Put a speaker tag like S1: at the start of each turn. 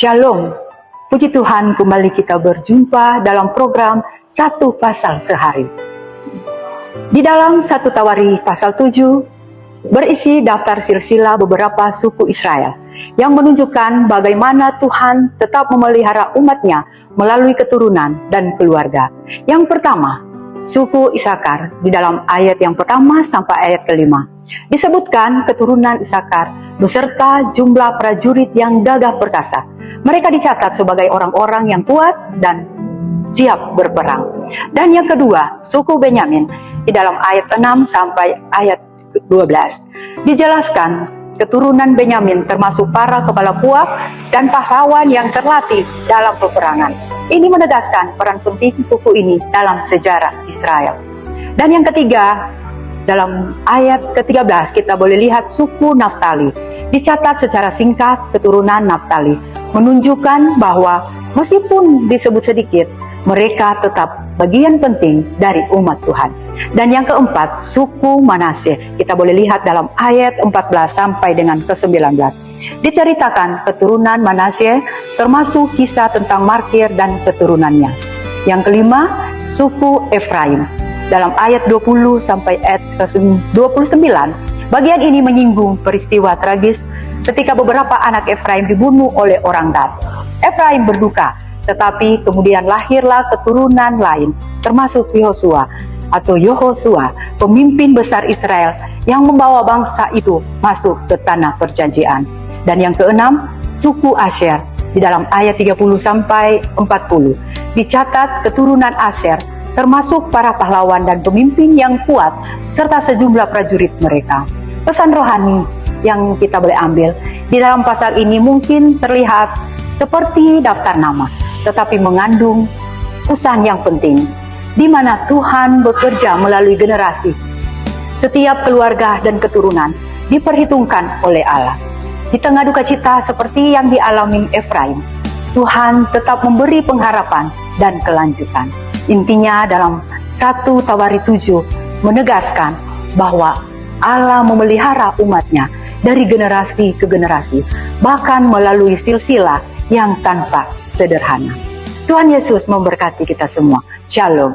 S1: Shalom, puji Tuhan kembali kita berjumpa dalam program Satu Pasal Sehari. Di dalam 1 Tawari pasal 7 berisi daftar silsilah beberapa suku Israel yang menunjukkan bagaimana Tuhan tetap memelihara umatnya melalui keturunan dan keluarga. Yang pertama, suku Isakar di dalam ayat yang pertama sampai ayat kelima. Disebutkan keturunan Isakar beserta jumlah prajurit yang gagah perkasa. Mereka dicatat sebagai orang-orang yang kuat dan siap berperang. Dan yang kedua, suku Benyamin di dalam ayat 6 sampai ayat 12. Dijelaskan keturunan Benyamin termasuk para kepala puak dan pahlawan yang terlatih dalam peperangan. Ini menegaskan peran penting suku ini dalam sejarah Israel. Dan yang ketiga, dalam ayat ke-13 kita boleh lihat suku Naftali. Dicatat secara singkat keturunan Naftali, menunjukkan bahwa meskipun disebut sedikit, mereka tetap bagian penting dari umat Tuhan. Dan yang keempat, suku Manasye. Kita boleh lihat dalam ayat 14 sampai dengan ke-19. Diceritakan keturunan Manasye termasuk kisah tentang Makir dan keturunannya. Yang kelima, suku Efraim. Dalam ayat 20 sampai ayat ke-29, bagian ini menyinggung peristiwa tragis ketika beberapa anak Efraim dibunuh oleh orang Dat. Efraim berduka, tetapi kemudian lahirlah keturunan lain, termasuk Yehosua, pemimpin besar Israel yang membawa bangsa itu masuk ke tanah perjanjian. Dan yang keenam, suku Asher di dalam ayat 30 sampai 40. Dicatat keturunan Asher termasuk para pahlawan dan pemimpin yang kuat serta sejumlah prajurit mereka. Pesan rohani yang kita boleh ambil di dalam pasal ini mungkin terlihat seperti daftar nama, tetapi mengandung pesan yang penting, di mana Tuhan bekerja melalui generasi. Setiap keluarga dan keturunan diperhitungkan oleh Allah. Di tengah duka cita seperti yang dialami Efraim, Tuhan tetap memberi pengharapan dan kelanjutan. Intinya dalam 1 Tawari 7 menegaskan bahwa Allah memelihara umatnya dari generasi ke generasi, bahkan melalui silsilah yang tanpa sederhana. Tuhan Yesus memberkati kita semua. Shalom.